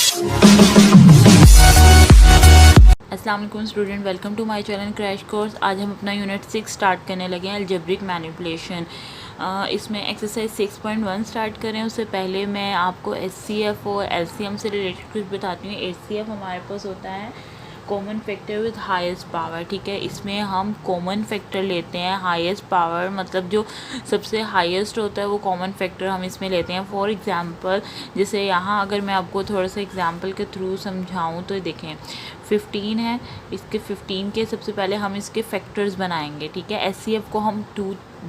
अस्सलाम वालेकुम student, welcome to my channel crash course. आज हम अपना यूनिट 6 स्टार्ट करने लगे हैं, अलजेब्रिक मैनिपुलेशन। इसमें एक्सरसाइज 6.1 स्टार्ट करें उससे पहले मैं आपको एचसीएफ और एलसीएम से रिलेटेड कुछ बताती हूँ। एचसीएफ हमारे पास होता है common factor with highest power, ठीक है। इसमें हम कॉमन फैक्टर लेते हैं, हाईएस्ट पावर मतलब जो सबसे हाईएस्ट होता है वो कॉमन फैक्टर हम इसमें लेते हैं। फॉर एग्जांपल जैसे यहाँ अगर मैं आपको थोड़ा सा एग्जांपल के थ्रू समझाऊँ तो देखें 15 है, इसके 15 के सबसे पहले हम इसके फैक्टर्स बनाएंगे, ठीक है। एचसीएफ को हम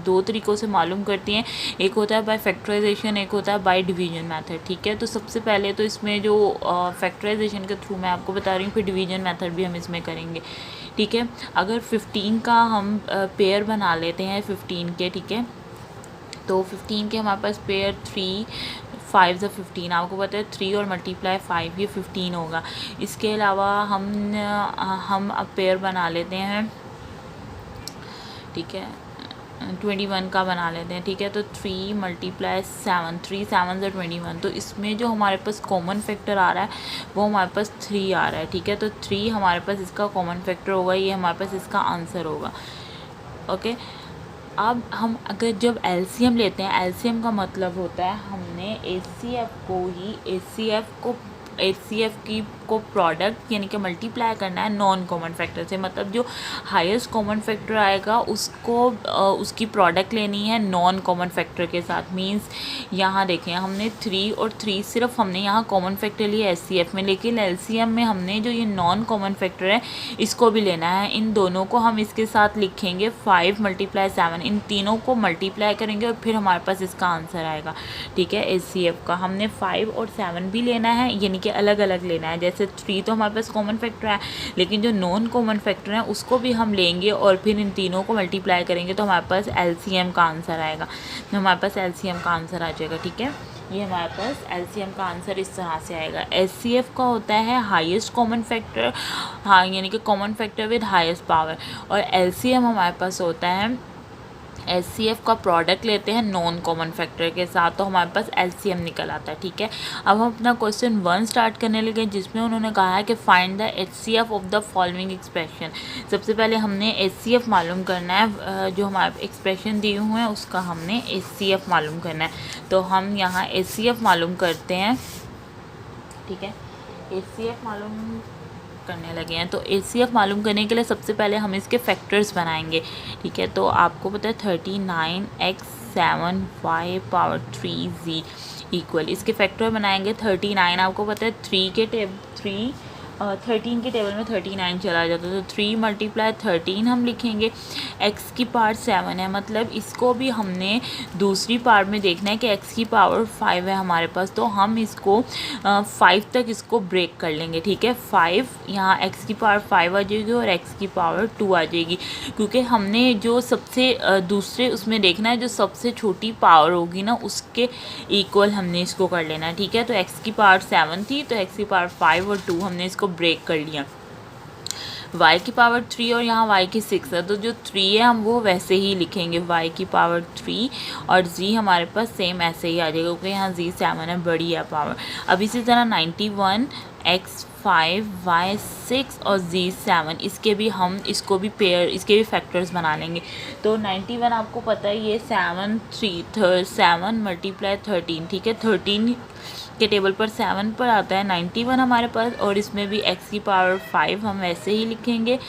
दो तरीक़ों से मालूम करते हैं, एक होता है बाय फैक्टराइजेशन, एक होता है बाय डिवीजन मेथड, ठीक है। तो सबसे पहले तो इसमें जो फैक्टराइजेशन के थ्रू मैं आपको बता रही हूँ, फिर डिवीजन मेथड भी हम इसमें करेंगे, ठीक है। अगर 15 का हम पेयर बना लेते हैं 15 के, ठीक है, तो 15 के हमारे पास पेयर 3 5 ज़ा 15, आपको पता है 3 और मल्टीप्लाई 5 ये 15 होगा। इसके अलावा हम अब पेयर बना लेते हैं, ठीक है, 21 का बना लेते हैं, ठीक है। तो 3 मल्टीप्लाई 7, 3 7 ज़ा 21, तो इसमें जो हमारे पास कॉमन फैक्टर आ रहा है वो हमारे पास 3 आ रहा है, ठीक है। तो 3 हमारे पास इसका कॉमन फैक्टर होगा, ये हमारे पास इसका आंसर होगा, ओके। अब हम अगर जब एलसीएम लेते हैं, एलसीएम का मतलब होता है हमने एचसीएफ को प्रोडक्ट यानी कि मल्टीप्लाई करना है नॉन कॉमन फैक्टर से, मतलब जो हाईएस्ट कॉमन फैक्टर आएगा उसको उसकी प्रोडक्ट लेनी है नॉन कॉमन फैक्टर के साथ। मींस यहाँ देखें हमने 3 और 3 सिर्फ हमने यहाँ कॉमन फैक्टर लिया एचसीएफ में, लेकिन एलसीएम में हमने जो ये नॉन कॉमन फैक्टर है इसको भी लेना है। इन दोनों को हम इसके साथ लिखेंगे 5 मल्टीप्लाई 7, इन तीनों को मल्टीप्लाई करेंगे और फिर हमारे पास इसका आंसर आएगा, ठीक है। एचसीएफ का हमने 5 और 7 भी लेना है, यानी कि अलग अलग लेना है। जैसे 3 तो हमारे पास कॉमन फैक्टर है, लेकिन जो नॉन कॉमन फैक्टर है उसको भी हम लेंगे और फिर इन तीनों को मल्टीप्लाई करेंगे तो हमारे पास एलसीएम का आंसर आएगा, तो हमारे पास एलसीएम का आंसर आ जाएगा, ठीक है। ये हमारे पास एलसीएम का आंसर इस तरह से आएगा। एचसीएफ का होता है हाईएस्ट कॉमन फैक्टर, हाँ, यानी कि common factor with highest power, और एलसीएम हमारे पास होता है एचसीएफ का प्रोडक्ट लेते हैं नॉन कॉमन फैक्टर के साथ, तो हमारे पास एलसीएम निकल आता है, ठीक है। अब हम अपना क्वेश्चन 1 स्टार्ट करने लगे, जिसमें उन्होंने कहा है कि find the HCF of the following expression. सबसे पहले हमने एचसीएफ मालूम करना है, जो हमारे एक्सप्रेशन दिए हुए हैं उसका हमने एचसीएफ मालूम करना है। तो हम यहाँ एचसीएफ मालूम करते हैं, ठीक है। एचसीएफ मालूम करने लगे हैं, तो एचसीएफ मालूम करने के लिए सबसे पहले हम इसके फैक्टर्स बनाएंगे, ठीक है। तो आपको पता है 39x7y पावर 3z इक्वल, इसके फैक्टर बनाएंगे 39, आपको पता है 13 के टेबल में 39 चला जाता है, तो 3 मल्टीप्लाई 13 हम लिखेंगे। x की पावर 7 है, मतलब इसको भी हमने दूसरी पावर में देखना है कि x की पावर 5 है हमारे पास, तो हम इसको 5 तक इसको ब्रेक कर लेंगे, ठीक है। 5 यहाँ x की पावर 5 आ जाएगी और x की पावर 2 आ जाएगी, क्योंकि हमने जो सबसे दूसरे उसमें देखना है जो सबसे छोटी पावर होगी ना उसके इक्वल हमने इसको कर लेना है, ठीक है। तो x की पावर 7 थी, तो x की पावर 5 और 2 हमने इसको ब्रेक कर लिया। y की पावर 3 और यहाँ y की 6 है, तो जो 3 है हम वो वैसे ही लिखेंगे, y की पावर 3, और z हमारे पास सेम ऐसे ही आ जाएगा, क्योंकि यहाँ z 7 है, बड़ी है पावर। अब इसी तरह 91x5 y 6 और z 7, इसके भी हम इसको भी पेयर, इसके भी फैक्टर्स बना लेंगे। तो 91 आपको पता है ये 7 मल्टीप्लाई 13, ठीक है। 13 के टेबल पर 7 पर आता है 91 हमारे पास, और इसमें भी x की पावर 5 हम वैसे ही लिखेंगे।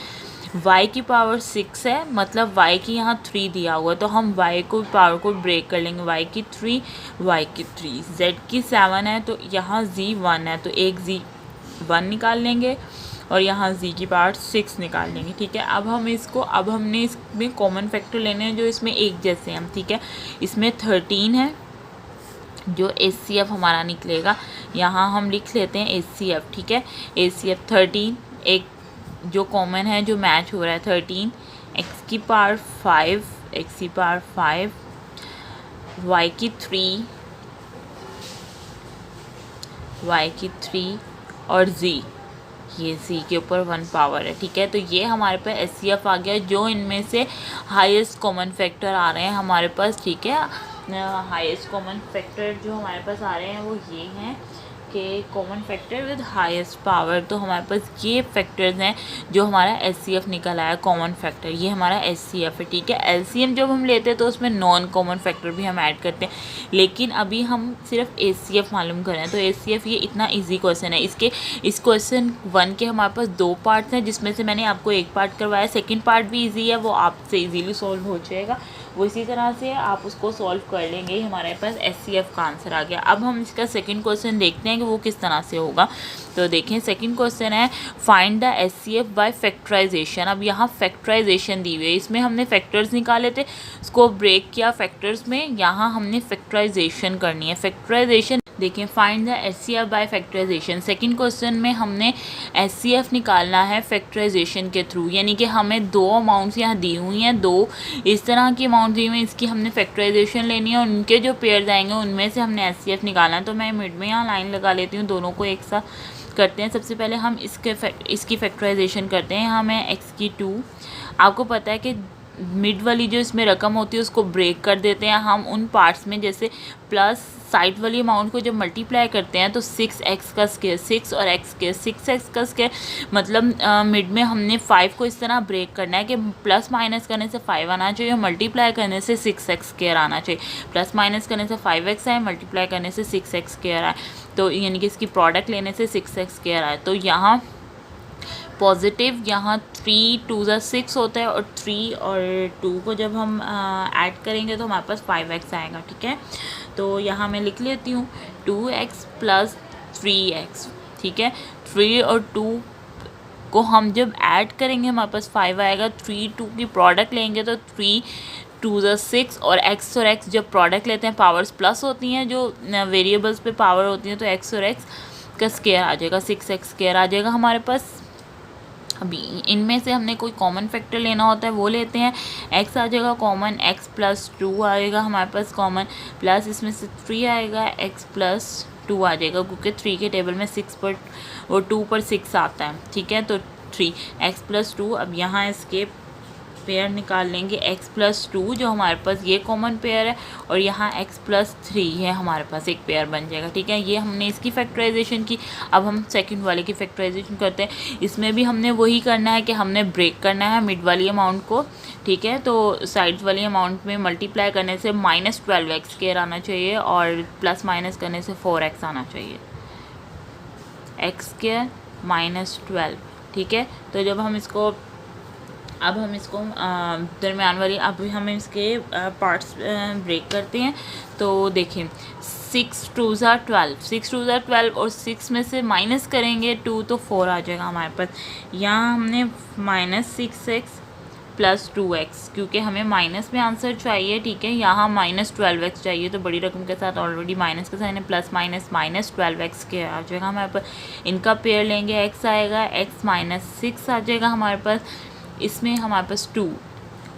y की पावर 6 है, मतलब y की यहाँ 3 दिया हुआ है, तो हम y को पावर को ब्रेक कर लेंगे, y की 3 z की 7 है, तो यहाँ z 1 है, तो एक z 1 निकाल लेंगे और यहाँ z की पावर 6 निकाल लेंगे, ठीक है। अब हमने इसमें कॉमन फैक्टर लेने हैं जो इसमें एक जैसे हैं, ठीक है। इसमें 13 है जो एचसीएफ हमारा निकलेगा, यहाँ हम लिख लेते हैं एचसीएफ, ठीक है। एचसीएफ 13, एक जो कॉमन है जो मैच हो रहा है 13, x की पावर 5 y की 3 और z, ये z के ऊपर 1 पावर है, ठीक है। तो ये हमारे पास एचसीएफ आ गया, जो इनमें से हाईएस्ट कॉमन फैक्टर आ रहे हैं हमारे पास, ठीक है। हाईएस्ट कॉमन फैक्टर जो हमारे पास आ रहे हैं वो ये हैं okay, common factor with highest power, तो हमारे पास ये फैक्टर्स हैं जो हमारा एचसीएफ निकल आया कॉमन फैक्टर, ये हमारा एचसीएफ है, ठीक है। एलसीएम जब हम लेते हैं तो उसमें नॉन कॉमन फैक्टर भी हम ऐड करते हैं, लेकिन अभी हम सिर्फ एचसीएफ मालूम कर रहे हैं। तो एचसीएफ ये इतना इजी क्वेश्चन है। इस क्वेश्चन 1 के हमारे पास 2 पार्ट्स हैं, जिसमें से मैंने आपको एक पार्ट करवाया, सेकेंड पार्ट भी ईजी है, वो आपसे ईजीली सॉल्व हो जाएगा। वो इसी तरह से आप उसको सॉल्व कर लेंगे, हमारे पास एचसीएफ का आंसर आ गया। अब हम इसका सेकंड क्वेश्चन देखते हैं कि वो किस तरह से होगा। तो देखें, सेकंड क्वेश्चन है find the HCF by factorisation. अब यहाँ फैक्टराइजेशन दी हुई है, इसमें हमने फैक्टर्स निकाले थे, उसको ब्रेक किया फैक्टर्स में, यहाँ हमने फैक्टराइजेशन करनी है। फैक्टराइजेशन देखें, find the HCF by factorisation. Second question में हमने एचसीएफ निकालना है फैक्टराइजेशन के थ्रू, यानी कि हमें 2 अमाउंट्स यहाँ दी हुई हैं, 2 इस तरह की अमाउंट दी हुई हैं, इसकी हमने फैक्टराइजेशन लेनी है, और उनके जो पेयर्स आएंगे उनमें से हमने एचसीएफ निकालना है। तो मैं मिड में यहाँ लाइन लगा लेती हूँ, दोनों को एक साथ करते हैं। सबसे पहले हम इसकी फैक्टराइजेशन करते हैं। यहाँ मैं एक्स की 2, आपको पता है कि मिड वाली जो इसमें रकम होती है उसको ब्रेक कर देते हैं हम उन पार्ट्स में, जैसे प्लस साइड वाली अमाउंट को जब मल्टीप्लाई करते हैं तो 6x का स्क्वायर, 6 और x स्क्वायर, 6x का स्क्वायर, मतलब मिड में हमने 5 को इस तरह ब्रेक करना है कि प्लस माइनस करने से 5 आना चाहिए, मल्टीप्लाई करने से 6x स्क्वायर आना चाहिए। प्लस माइनस करने से 5x आए, मल्टीप्लाई करने से 6x स्क्वायर आए, तो यानी कि इसकी प्रोडक्ट लेने से 6x स्क्वायर आए। तो यहाँ पॉजिटिव, यहाँ 3 2 6 होता है, और 3 और 2 को जब हम ऐड करेंगे तो हमारे पास 5x आएगा, ठीक है। तो यहाँ मैं लिख लेती हूँ 2x प्लस 3x, ठीक है। 3 और 2 को हम जब ऐड करेंगे हमारे पास 5 आएगा। 3 2 की प्रोडक्ट लेंगे तो 3 2 6, और x जब प्रोडक्ट लेते हैं पावर्स प्लस होती हैं, जो वेरिएबल्स पे पावर होती हैं, तो x और x का स्क्वायर आ जाएगा, 6x स्क्वायर आ जाएगा हमारे पास। अभी इनमें से हमने कोई कॉमन फैक्टर लेना होता है, वो लेते हैं। x आ जाएगा कॉमन, x प्लस 2 आएगा हमारे पास कॉमन, प्लस इसमें से 3 आएगा, x प्लस 2 आ जाएगा, क्योंकि 3 के टेबल में 6 पर और 2 पर 6 आता है, ठीक है। तो 3 x प्लस 2, अब यहाँ इसके पेयर निकाल लेंगे, x प्लस 2 जो हमारे पास ये कॉमन पेयर है, और यहाँ x प्लस 3 है, हमारे पास एक पेयर बन जाएगा, ठीक है। ये हमने इसकी फैक्टराइजेशन की। अब हम सेकंड वाले की फैक्टराइजेशन करते हैं। इसमें भी हमने वही करना है कि हमने ब्रेक करना है मिड वाली अमाउंट को, ठीक है। तो साइड वाली अमाउंट में मल्टीप्लाई करने से -12x स्क्वायर आना चाहिए, और प्लस माइनस करने से 4x आना चाहिए, x स्क्वायर -12, ठीक है। तो जब हम इसको दरमियान वाली, अब हम इसके पार्ट्स ब्रेक करते हैं। तो देखें, 6 2 12, 6 2 12, और 6 में से माइनस करेंगे 2 तो 4 आ जाएगा हमारे पास। यहाँ हमने -6x प्लस 2x, क्योंकि हमें माइनस में आंसर चाहिए, ठीक है। यहाँ -12x चाहिए, तो बड़ी रकम के साथ ऑलरेडी माइनस का साइन है, प्लस माइनस -12x के आ जाएगा हमारे पास। इनका पेयर लेंगे, x आएगा, x -6 आ जाएगा हमारे पास। इसमें हमारे पास 2,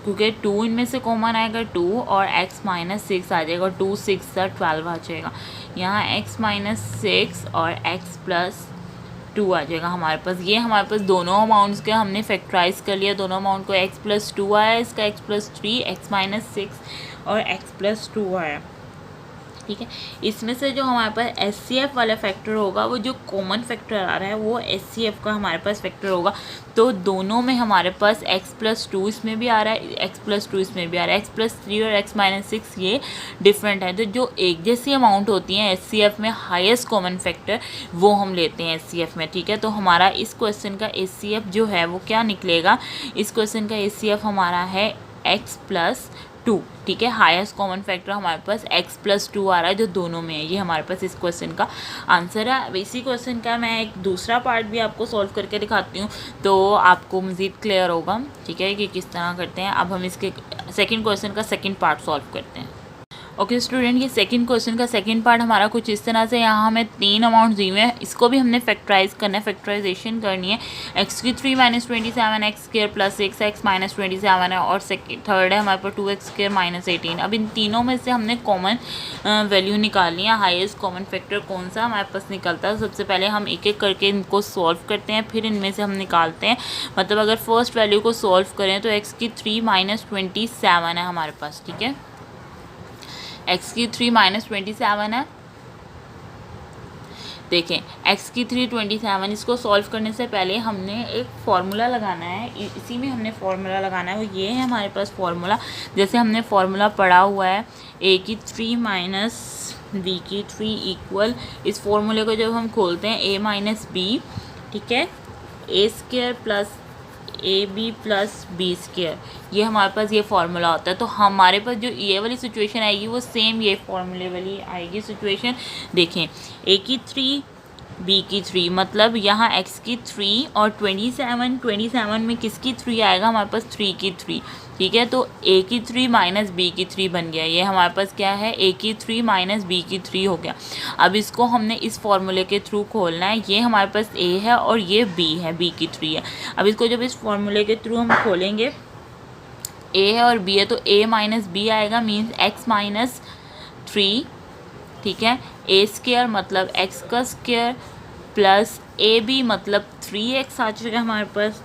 क्योंकि 2 इनमें से कॉमन आएगा 2, और x -6 आ जाएगा, 2 6 12 आ जाएगा। यहाँ x -6 और x प्लस 2 आ जाएगा हमारे पास। ये हमारे पास दोनों अमाउंट्स के हमने फैक्टराइज कर लिया, दोनों अमाउंट को। x प्लस 2 आया, इसका x प्लस 3, x -6 और x प्लस 2 आया, ठीक है। इसमें से जो हमारे पास एचसीएफ वाला फैक्टर होगा, वो जो कॉमन फैक्टर आ रहा है वो एचसीएफ का हमारे पास फैक्टर होगा। तो दोनों में हमारे पास x प्लस 2 इसमें भी आ रहा है, x प्लस 2 इसमें भी आ रहा है, x प्लस 3 और x -6 ये डिफरेंट है। तो जो एक जैसी अमाउंट होती हैं एचसीएफ में, हाईएस्ट कॉमन फैक्टर वो हम लेते हैं एचसीएफ में, ठीक है। तो हमारा इस क्वेश्चन का एचसीएफ जो है वो क्या निकलेगा, इस क्वेश्चन का एचसीएफ हमारा है x प्लस 2, ठीक है। हाईएस्ट कॉमन फैक्टर हमारे पास x प्लस 2 आ रहा है, जो दोनों में है। ये हमारे पास इस क्वेश्चन का आंसर है। अब इसी क्वेश्चन का मैं एक दूसरा पार्ट भी आपको सॉल्व करके दिखाती हूँ, तो आपको मज़ीद क्लियर होगा, ठीक है, कि किस तरह करते हैं। अब हम इसके सेकंड क्वेश्चन का सेकंड पार्ट सॉल्व करते हैं। ओके स्टूडेंट, ये सेकंड क्वेश्चन का सेकंड पार्ट हमारा कुछ इस तरह से, यहाँ हमें 3 अमाउंट दी हुए हैं, इसको भी हमने फैक्टराइज करना है, फैक्टराइजेशन करनी है। x³ -27 x square plus 6x -27 है, और थर्ड है हमारे पास 2x स्क्वायर -18। अब इन तीनों में से हमने कॉमन वैल्यू निकालनी है, हाईएस्ट कॉमन फैक्टर कौन सा हमारे पास निकलता है। सबसे पहले हम एक एक करके इनको सॉल्व करते हैं, फिर इनमें से हम निकालते हैं। मतलब अगर फर्स्ट वैल्यू को सॉल्व करें तो x³ -27 है हमारे पास, ठीक है। x³ -27 है, देखें x की 327, इसको सॉल्व करने से पहले हमने एक फार्मूला लगाना है, इसी में हमने फार्मूला लगाना है, वो ये है हमारे पास फार्मूला। जैसे हमने फार्मूला पढ़ा हुआ है a की 3 माइनस b की 3 इक्वल, इस फार्मूले को जब हम खोलते हैं a माइनस बी, ठीक है, A square plus A B plus B square, ये हमारे पास ये फार्मूला होता है। तो हमारे पास जो ये वाली सिचुएशन आएगी वो सेम ये फार्मूले वाली आएगी सिचुएशन। देखें ए की 3 बी की 3, मतलब यहाँ x की 3 और 27 में किसकी 3 आएगा, हमारे पास 3 की 3, ठीक है। तो a की 3 माइनस बी की 3 बन गया, ये हमारे पास क्या है, a की 3 माइनस बी की 3 हो गया। अब इसको हमने इस फॉर्मूले के थ्रू खोलना है, ये हमारे पास a है और ये b है, b की 3 है। अब इसको जब इस फॉर्मूले के थ्रू हम खोलेंगे, a है और b है, तो a माइनस बी आएगा, मीन्स x माइनस 3, ठीक है, ए स्क्वायर मतलब x का स्क्वायर प्लस ए बी मतलब 3x आ चुका है हमारे पास,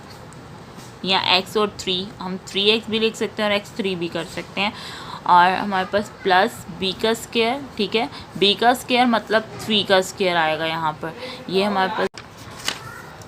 या x और 3, हम 3x भी लिख सकते हैं और x3 भी कर सकते हैं, और हमारे पास प्लस b का स्क्वायर, ठीक है, b का स्क्वायर मतलब 3 का स्क्वायर आएगा यहाँ पर, ये हमारे पास।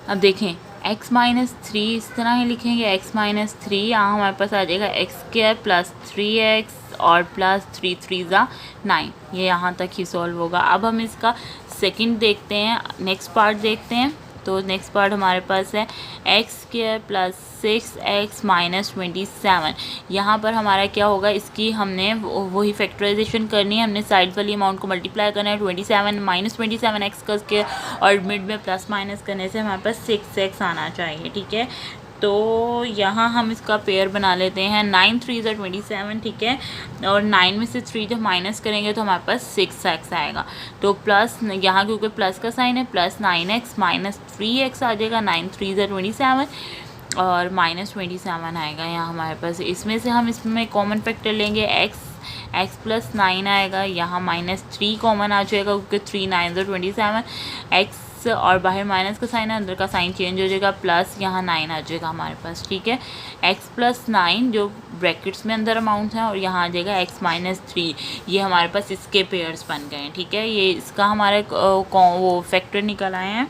अब देखें x माइनस 3 इस तरह ही लिखेंगे, x माइनस 3, यहाँ हमारे पास आ जाएगा x स्क्वायर प्लस 3x और प्लस 3 3 ज़ा 9, ये यहाँ तक ही सॉल्व होगा। अब हम इसका सेकंड देखते हैं, नेक्स्ट पार्ट देखते हैं। तो नेक्स्ट पार्ट हमारे पास है x square plus 6x minus 27। यहाँ पर हमारा क्या होगा, इसकी हमने वही फैक्टराइजेशन करनी है, हमने साइड वाली अमाउंट को मल्टीप्लाई करना है, 27 माइनस 27x का स्क्वायर, और मिड में प्लस माइनस करने से हमारे पास 6x आना चाहिए, ठीक है। तो यहाँ हम इसका पेयर बना लेते हैं, 9 3 ज़ा 27, ठीक है, और 9 में से 3 जब माइनस करेंगे तो हमारे पास 6x आएगा। तो प्लस यहाँ क्योंकि प्लस का साइन है, प्लस 9x माइनस 3x आ जाएगा, 9 3 ज़ा 27 और माइनस 27 आएगा यहाँ हमारे पास। इसमें से हम इसमें कॉमन फैक्टर लेंगे, x प्लस 9 आएगा, यहाँ माइनस 3 कॉमन आ जाएगा क्योंकि 3 9 ज़ा 27, x और बाहर माइनस का साइन है, अंदर का साइन चेंज हो जाएगा, प्लस यहाँ 9 आ जाएगा हमारे पास, ठीक है। x प्लस 9 जो ब्रैकेट्स में अंदर अमाउंट है, और यहाँ आ जाएगा x माइनस 3, ये हमारे पास इसके पेयर्स बन गए हैं, ठीक है। ये इसका हमारे वो फैक्टर निकल आए हैं।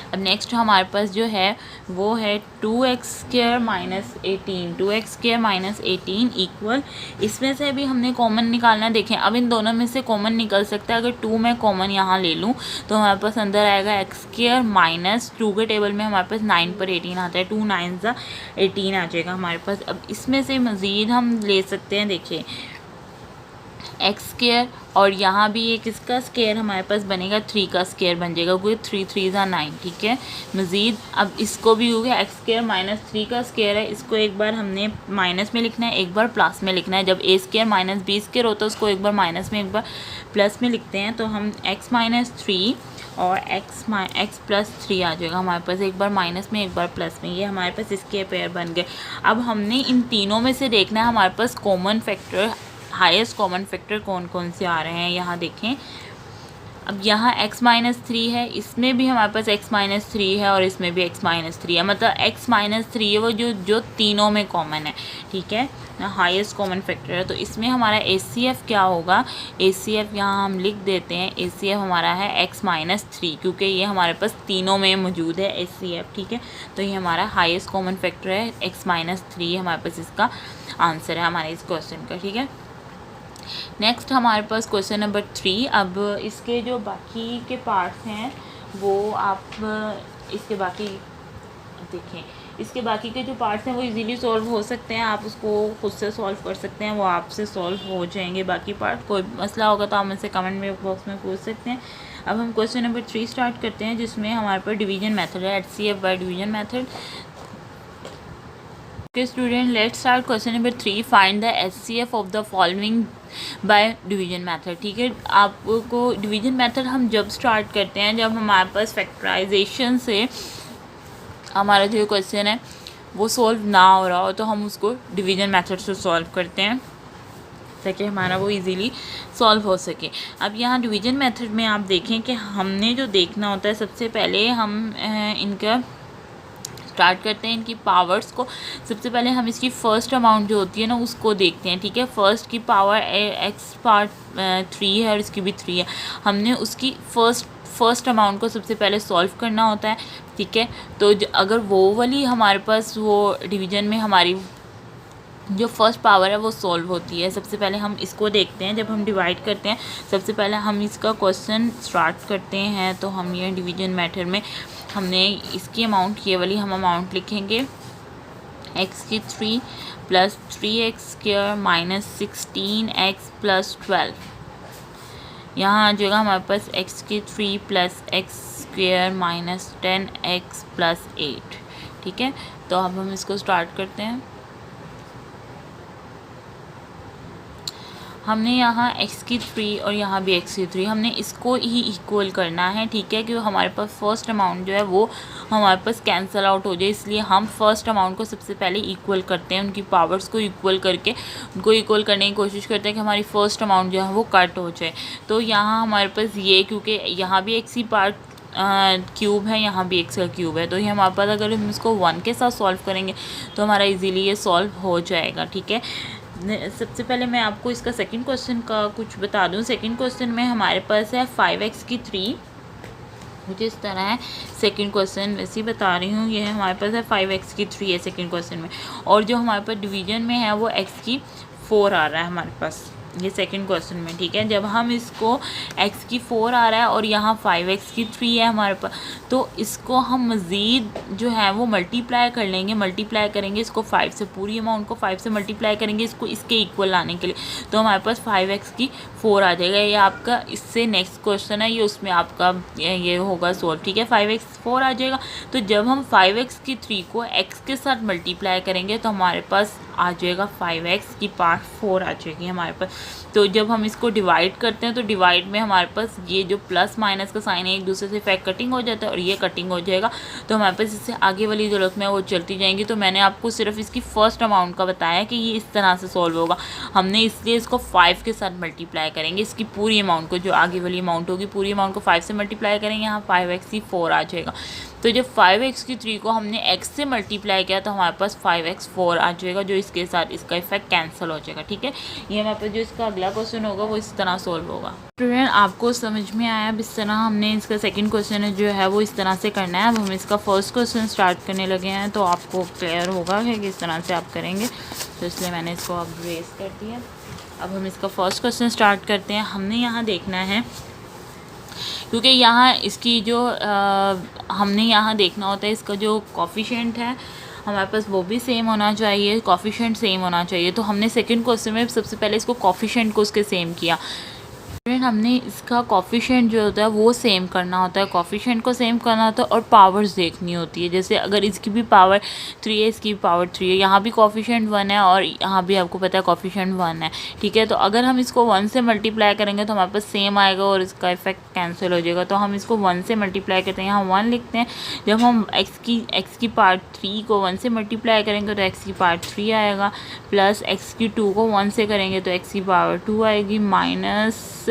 अब नेक्स्ट हमारे पास जो है वो है 2x square minus 18, 2x square minus 18 equal, इसमें से भी हमने कॉमन निकालना। देखें अब इन दोनों में से कॉमन निकल सकता है, अगर 2 में कॉमन यहाँ ले लूँ तो हमारे पास अंदर आएगा x स्क्वायर माइनस 2 के टेबल में हमारे पास 9 पर 18 आता है, 2 9 ज़ा 18 आ जाएगा हमारे पास। अब इसमें से मज़ीद हम ले सकते हैं, देखिए एक्स स्क्वायर, और यहाँ भी एक इसका स्क्वायर हमारे पास बनेगा, 3 का स्क्वायर बन जाएगा क्योंकि 3 3 ज़ा 9, ठीक है। मज़ीद अब इसको भी हो गया, एक्स स्क्वायर माइनस 3 का स्क्वायर है, इसको एक बार हमने माइनस में लिखना है, एक बार प्लस में लिखना है। जब ए स्क्वायर माइनस बी स्क्वायर होता है उसको एक बार माइनस में एक बार प्लस में लिखते हैं, तो हम एक्स माइनस 3 और एक्स प्लस 3 आ जाएगा हमारे पास, एक बार माइनस में एक बार प्लस में, ये हमारे पास इसके पेयर बन गए। अब हमने इन तीनों में से देखना है हमारे पास common factor, highest common factor कौन कौन से आ रहे हैं, यहाँ देखें। अब यहाँ x माइनस 3 है, इसमें भी हमारे पास x माइनस 3 है और इसमें भी x माइनस 3 है, मतलब x माइनस 3 है वो जो तीनों में कॉमन है, ठीक है ना, हाईएस्ट कॉमन फैक्टर है। तो इसमें हमारा ACF क्या होगा, ACF यहाँ हम लिख देते हैं, ACF हमारा है x माइनस 3, क्योंकि ये हमारे पास तीनों में मौजूद है ACF, ठीक है। तो ये हमारा हाईएस्ट कॉमन फैक्टर है, x माइनस 3 हमारे पास इसका आंसर है हमारे इस क्वेश्चन का, ठीक है। नेक्स्ट हमारे पास क्वेश्चन नंबर 3। अब इसके जो बाकी के पार्ट्स हैं वो आप इसके बाकी देखें, इसके बाकी के जो पार्ट्स हैं वो इजीली सॉल्व हो सकते हैं, आप उसको खुद से सॉल्व कर सकते हैं, वो आपसे सॉल्व हो जाएंगे बाकी पार्ट। कोई मसला होगा तो आप मुझसे कमेंट में बॉक्स में पूछ सकते हैं। अब हम क्वेश्चन नंबर 3 स्टार्ट करते हैं, जिसमें हमारे पास डिवीजन मेथड है, HCF by division method. Student let's start question number 3, find the HCF of the following by division method, ठीक है। आपको डिवीजन मेथड हम जब स्टार्ट करते हैं जब हमारे पास फैक्टराइजेशन से हमारा जो क्वेश्चन है वो सॉल्व ना हो रहा हो, तो हम उसको डिवीजन मेथड से सॉल्व करते हैं ताकि हमारा वो इजीली सॉल्व हो सके। अब यहाँ डिवीजन मेथड में आप देखें कि हमने जो देखना होता है, सबसे पहले हम इनका स्टार्ट करते हैं इनकी पावर्स को। सबसे पहले हम इसकी फ़र्स्ट अमाउंट जो होती है ना उसको देखते हैं, ठीक है। फर्स्ट की पावर x पार्ट 3 है और इसकी भी 3 है, हमने उसकी फर्स्ट अमाउंट को सबसे पहले सॉल्व करना होता है, ठीक है। तो अगर वो वाली हमारे पास वो डिवीज़न में हमारी जो फर्स्ट पावर है वो सॉल्व होती है, सबसे पहले हम इसको देखते हैं। जब हम डिवाइड करते हैं सबसे पहले हम इसका क्वेश्चन स्टार्ट करते हैं, तो हम ये डिवीजन मेथड में हमने इसकी अमाउंट, ये वाली हम अमाउंट लिखेंगे x की 3 plus 3x² minus 16x plus 12। यहाँ आ जाएगा हमारे पास x की 3 plus x² minus 10x plus 8, ठीक है। तो अब हम इसको स्टार्ट करते हैं। हमने यहाँ x की 3 और यहाँ भी x की 3 हमने इसको ही इक्वल करना है, ठीक है, क्योंकि हमारे पास फर्स्ट अमाउंट जो है वो हमारे पास कैंसिल आउट हो जाए, इसलिए हम फर्स्ट अमाउंट को सबसे पहले इक्वल करते हैं। उनकी पावर्स को इक्वल करके उनको इक्वल करने की कोशिश करते हैं कि हमारी फर्स्ट अमाउंट जो है वो कट हो जाए। तो यहाँ हमारे पास ये, क्योंकि यहाँ भी x ही पार्ट क्यूब है, यहाँ भी x का क्यूब है, तो ये हमारे पास अगर हम इसको 1 के साथ सॉल्व करेंगे तो हमारा इजीली ये सॉल्व हो जाएगा, ठीक है। सबसे पहले मैं आपको इसका सेकंड क्वेश्चन का कुछ बता दूं। सेकंड क्वेश्चन में हमारे पास है 5x की 3, कुछ इस तरह है। सेकंड क्वेश्चन वैसे ही बता रही हूँ, ये है हमारे पास है 5x की 3 है सेकंड क्वेश्चन में, और जो हमारे पास डिवीजन में है वो x की 4 आ रहा है हमारे पास ये सेकंड क्वेश्चन में, ठीक है। जब हम इसको x की 4 आ रहा है और यहाँ 5x की 3 है हमारे पास, तो इसको हम मज़ीद जो है वो मल्टीप्लाई कर लेंगे। मल्टीप्लाई करेंगे इसको 5 से, पूरी अमाउंट को 5 से मल्टीप्लाई करेंगे इसको इसके इक्वल लाने के लिए, तो हमारे पास 5x की 4 आ जाएगा। ये आपका इससे नेक्स्ट क्वेश्चन है, ये उसमें आपका ये होगा सोल्व, ठीक है। 5x 4 आ जाएगा। तो जब हम 5x की 3 को x के साथ मल्टीप्लाई करेंगे तो हमारे पास आ जाएगा 5x की पार्ट 4 आ जाएगी हमारे पास। तो जब हम इसको डिवाइड करते हैं तो डिवाइड में हमारे पास ये जो प्लस माइनस का साइन है एक दूसरे से इफेक्ट कटिंग हो जाता है और ये कटिंग हो जाएगा, तो हमारे पास इससे आगे वाली जो रकम है वो चलती जाएंगी। तो मैंने आपको सिर्फ इसकी फर्स्ट अमाउंट का बताया कि ये इस तरह से सॉल्व होगा। हमने इसलिए इसको 5 के साथ मल्टीप्लाई करेंगे, इसकी पूरी अमाउंट को, जो आगे वाली अमाउंट होगी पूरी अमाउंट को 5 से मल्टीप्लाई करेंगे, यहाँ 5x की 4 आ जाएगा। तो जब 5x की 3 को हमने x से मल्टीप्लाई किया तो हमारे पास 5x 4 आ जाएगा, जो इसके साथ इसका इफेक्ट कैंसिल हो जाएगा, ठीक है। ये हमारे पास जो इसका अगला क्वेश्चन होगा वो इस तरह सॉल्व होगा। स्टूडेंट आपको समझ में आया? अब इस तरह हमने इसका सेकंड क्वेश्चन जो है वो इस तरह से करना है। अब हम इसका फर्स्ट क्वेश्चन स्टार्ट करने लगे हैं, तो आपको क्लियर होगा कि किस तरह से आप करेंगे, तो इसलिए मैंने इसको अब रेस कर दिया। अब हम इसका फर्स्ट क्वेश्चन स्टार्ट करते हैं। हमने यहाँ देखना है, क्योंकि यहाँ इसकी जो हमने यहाँ देखना होता है इसका जो कॉफिशेंट है हमारे पास वो भी सेम होना चाहिए, कॉफिशेंट सेम होना चाहिए। तो हमने सेकंड क्वेश्चन में सबसे पहले इसको कॉफिशेंट को उसके सेम किया। हमने इसका कॉफिशेंट जो होता है वो सेम करना होता है, कॉफिशेंट को सेम करना होता है और पावर्स देखनी होती है। जैसे अगर इसकी भी पावर 3 है, इसकी भी पावर 3 है, यहाँ भी कॉफिशेंट 1 है और यहाँ भी आपको पता है कॉफिशेंट 1 है, ठीक है। तो अगर हम इसको 1 से मल्टीप्लाई करेंगे तो हमारे पास सेम आएगा और इसका इफेक्ट कैंसिल हो जाएगा। तो हम इसको 1 से मल्टीप्लाई करते हैं, यहाँ 1 लिखते हैं। जब हम x की पार्ट 3 को 1 से मल्टीप्लाई करेंगे तो x की पार्ट 3 आएगा, प्लस x की 2 को 1 से करेंगे तो x की पावर 2 आएगी, माइनस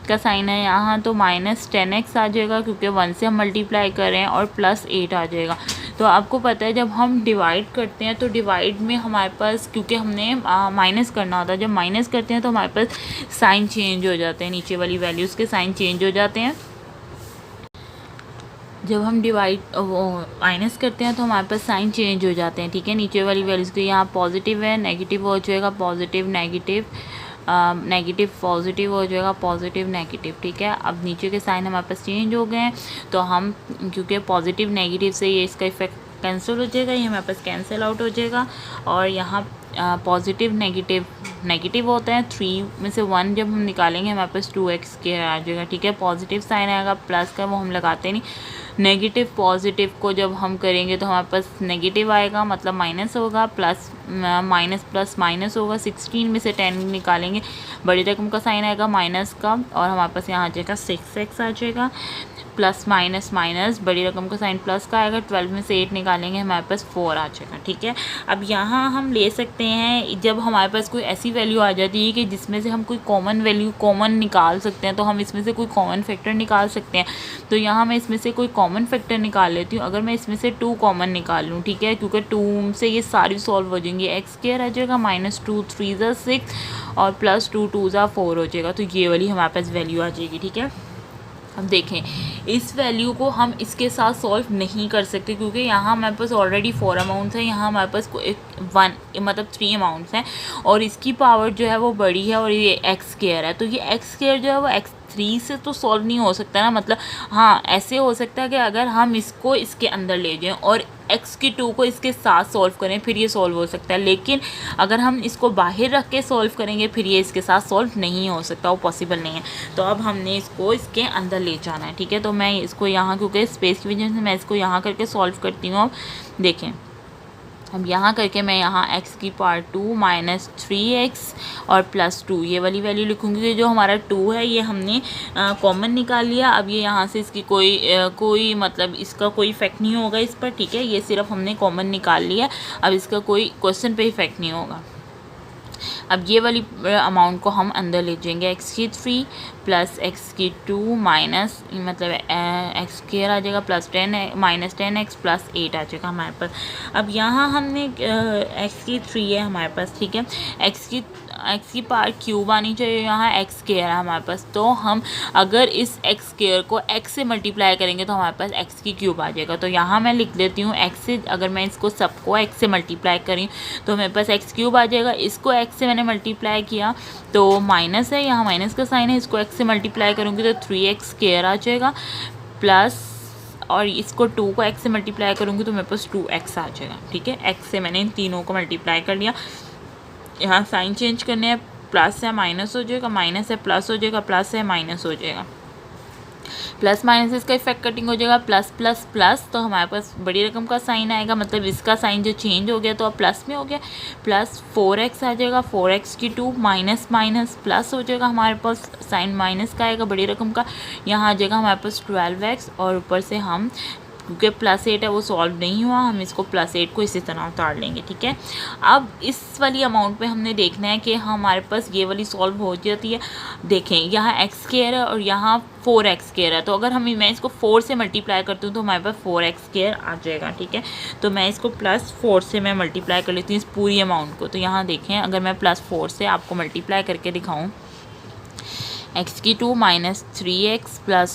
का साइन है यहाँ तो माइनस 10x आ जाएगा क्योंकि 1 से हम मल्टीप्लाई कर रहे हैं, और प्लस 8 आ जाएगा। तो आपको पता है जब हम डिवाइड करते हैं तो डिवाइड में हमारे पास, क्योंकि हमने माइनस करना होता है, जब माइनस करते हैं तो हमारे पास साइन चेंज हो जाते हैं, नीचे वाली वैल्यूज़ के साइन चेंज हो जाते हैं। जब हम डिवाइड माइनस करते हैं तो हमारे पास साइन चेंज हो जाते हैं, ठीक है। नीचे वाली वैल्यूज़ के यहाँ पॉजिटिव है, नेगेटिव हो जाएगा, पॉजिटिव नेगेटिव, नेगेटिव पॉजिटिव हो जाएगा, पॉजिटिव नेगेटिव, ठीक है। अब नीचे के साइन हमारे पास चेंज हो गए हैं, तो हम क्योंकि पॉजिटिव नेगेटिव से ये इसका इफेक्ट कैंसिल हो जाएगा, ये हमारे पास कैंसिल आउट हो जाएगा। और यहाँ पॉजिटिव नेगेटिव नेगेटिव होता है, 3 में से 1 जब हम निकालेंगे हमारे पास 2x के आ जाएगा, ठीक है। पॉजिटिव साइन आएगा, प्लस का वो हम लगाते नहीं। नेगेटिव पॉजिटिव को जब हम करेंगे तो हमारे पास नेगेटिव आएगा, मतलब माइनस होगा, प्लस माइनस प्लस माइनस होगा। 16 में से 10 निकालेंगे, बड़ी रकम का साइन आएगा माइनस का, और हमारे पास यहाँ आ जाएगा 6x आ जाएगा, प्लस माइनस माइनस, बड़ी रकम का साइन प्लस का आएगा। 12 में से 8 निकालेंगे हमारे पास 4 आ जाएगा, ठीक है। अब यहाँ हम ले सकते हैं, जब हमारे पास कोई ऐसी वैल्यू आ जाती है कि जिसमें से हम कोई कॉमन वैल्यू कॉमन निकाल सकते हैं, तो हम इसमें से कोई कॉमन फैक्टर निकाल सकते हैं। तो यहाँ मैं इसमें से कोई कॉमन फैक्टर निकाल लेती हूँ। अगर मैं इसमें से 2 कॉमन निकाल लूँ, ठीक है, क्योंकि 2 से ये सारी सॉल्व हो जाएंगी। x² आ जाएगा, -2 3 ज़ा 6 और +2 2 ज़ा 4 हो जाएगा। तो ये वाली हमारे पास वैल्यू आ जाएगी, ठीक है। अब देखें, इस वैल्यू को हम इसके साथ सॉल्व नहीं कर सकते क्योंकि यहाँ हमारे पास ऑलरेडी 4 अमाउंट्स हैं, यहाँ हमारे पास 1 मतलब 3 अमाउंट्स हैं और इसकी पावर जो है वो बड़ी है और ये एक्स स्क्वायर है। तो ये एक्स स्क्वायर जो है वो x3 से तो सॉल्व नहीं हो सकता ना, मतलब हाँ ऐसे हो सकता है कि अगर हम इसको इसके अंदर ले जाएं और x2 को इसके साथ सॉल्व करें फिर ये सॉल्व हो सकता है, लेकिन अगर हम इसको बाहर रख के सॉल्व करेंगे फिर ये इसके साथ सॉल्व नहीं हो सकता, वो पॉसिबल नहीं है। तो अब हमने इसको इसके अंदर ले जाना है, ठीक है। तो मैं इसको यहाँ, क्योंकि स्पेस की वजह से मैं इसको यहाँ करके सॉल्व करती हूँ। अब देखें, अब यहाँ करके मैं यहाँ x की पावर 2 माइनस 3x और प्लस 2 ये वाली वैल्यू लिखूँगी कि जो हमारा 2 है ये हमने कॉमन निकाल लिया। अब ये यहाँ से इसकी कोई मतलब इसका कोई इफेक्ट नहीं होगा इस पर, ठीक है। ये सिर्फ हमने कॉमन निकाल लिया, अब इसका कोई क्वेश्चन पे इफेक्ट नहीं होगा। अब ये वाली अमाउंट को हम अंदर ले जाएंगे, x की 3 प्लस x की 2 माइनस मतलब x स्क्वायर आ जाएगा प्लस 10 माइनस 10x प्लस 8 आ जाएगा हमारे पास। अब यहाँ हमने x की 3 है हमारे पास, ठीक है। x की पावर क्यूब आनी चाहिए, यहाँ x स्क्वायर है हमारे पास। तो हम अगर इस x स्क्वायर को x से मल्टीप्लाई करेंगे तो हमारे पास x की क्यूब आ जाएगा। तो यहाँ मैं लिख देती हूँ x से, अगर मैं इसको सबको x से मल्टीप्लाई करी तो मेरे पास x क्यूब आ जाएगा। इसको x से मैंने मल्टीप्लाई किया तो माइनस है, यहाँ माइनस का साइन है, इसको x से मल्टीप्लाई करूँगी तो 3x स्क्वायर आ जाएगा प्लस, और इसको 2 को x से मल्टीप्लाई करूँगी तो मेरे पास 2x आ जाएगा, ठीक है। x से मैंने इन तीनों को मल्टीप्लाई कर लिया। यहाँ साइन चेंज करने हैं, प्लस है माइनस हो जाएगा, माइनस है प्लस हो जाएगा, प्लस है माइनस हो जाएगा, प्लस माइनस इसका इफेक्ट कटिंग हो जाएगा, प्लस प्लस प्लस तो हमारे पास बड़ी रकम का साइन आएगा, मतलब इसका साइन जो चेंज हो गया तो अब प्लस में हो गया, प्लस 4x आ जाएगा, 4x की 2 माइनस माइनस प्लस हो जाएगा, हमारे पास साइन माइनस का आएगा बड़ी रकम का, यहाँ आ जाएगा हमारे पास 12x और ऊपर से हम क्योंकि प्लस 8 है वो सॉल्व नहीं हुआ, हम इसको प्लस 8 को इसी तरह उतार लेंगे, ठीक है। अब इस वाली अमाउंट पे हमने देखना है कि हमारे पास ये वाली सॉल्व हो जाती है। देखें, यहाँ x स्क्वायर है और यहाँ 4x स्क्वायर है, तो अगर मैं इसको 4 से मल्टीप्लाई करती हूँ तो हमारे पास 4x स्क्वायर आ जाएगा, ठीक है। तो मैं इसको प्लस 4 से मैं मल्टीप्लाई कर लेती हूँ इस पूरी अमाउंट को। तो यहाँ देखें, अगर मैं प्लस 4 से आपको मल्टीप्लाई करके दिखाऊँ, x की 2 माइनस 3x प्लस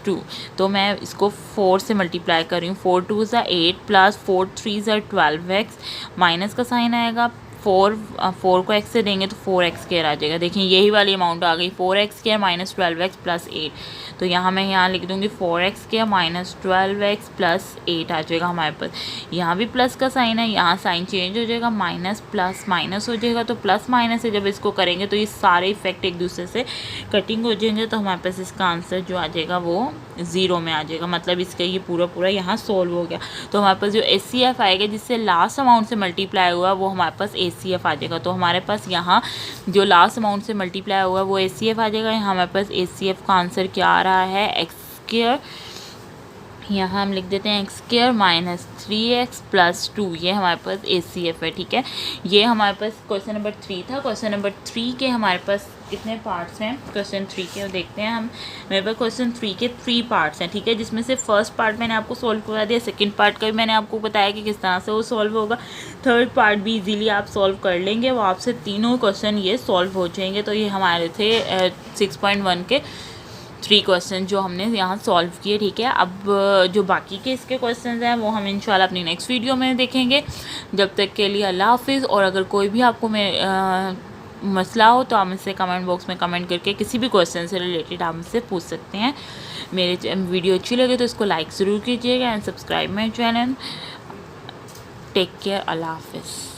2, तो मैं इसको 4 से मल्टीप्लाई कर रही हूँ, 4 2 ज़ा 8 प्लस 4 3 ज़ा 12x, माइनस का साइन आएगा, 4 को x से देंगे तो 4x स्क्वायर आ जाएगा। देखिए यही वाली अमाउंट आ गई, 4x square minus 12x plus 8। तो यहाँ मैं यहाँ लिख दूँगी 4x square minus 12x plus 8 आ जाएगा हमारे पास। यहाँ भी प्लस का साइन है, यहाँ साइन चेंज हो जाएगा, माइनस प्लस माइनस हो जाएगा, तो प्लस माइनस से जब इसको करेंगे तो ये सारे इफेक्ट एक दूसरे से कटिंग हो जाएंगे, तो हमारे पास इसका आंसर जो आ जाएगा वो 0 में आ जाएगा, मतलब इसका ये पूरा यहाँ सोल्व हो गया। तो हमारे पास जो HCF आएगा जिससे लास्ट अमाउंट से मल्टीप्लाई हुआ वो हमारे पास HCF आ जाएगा। तो हमारे पास यहाँ जो लास्ट अमाउंट से मल्टीप्लाई हुआ वो HCF आ जाएगा। यहाँ हमारे पास HCF का आंसर क्या आ रहा है, x स्क्वायर, यहाँ हम लिख देते हैं x square minus 3x plus 2, ये हमारे पास HCF है, ठीक है। ये हमारे पास क्वेश्चन नंबर 3 था। क्वेश्चन नंबर 3 के हमारे पास कितने पार्ट्स हैं, क्वेश्चन 3 के देखते हैं हम। मेरे पास क्वेश्चन 3 के 3 पार्ट्स हैं, ठीक है, जिसमें से फर्स्ट पार्ट मैंने आपको सॉल्व करवा दिया, सेकंड पार्ट का भी मैंने आपको बताया कि किस तरह से वो सॉल्व होगा, थर्ड पार्ट भी इजीली आप सॉल्व कर लेंगे, वो आपसे तीनों क्वेश्चन ये सॉल्व हो जाएंगे। तो ये हमारे थे 6.1 के 3 क्वेश्चन जो हमने यहाँ सॉल्व किए, ठीक है। अब जो बाकी के इसके क्वेश्चन हैं वो हम इंशाल्लाह अपनी नेक्स्ट वीडियो में देखेंगे। जब तक के लिए अल्लाह हाफिज़। और अगर कोई भी आपको मसला हो तो आप मुझसे कमेंट बॉक्स में कमेंट करके किसी भी क्वेश्चन से रिलेटेड आप मुझसे पूछ सकते हैं। मेरे वीडियो अच्छी लगे तो इसको लाइक ज़रूर कीजिएगा and subscribe my channel. Take care, अल्लाह हाफिज़।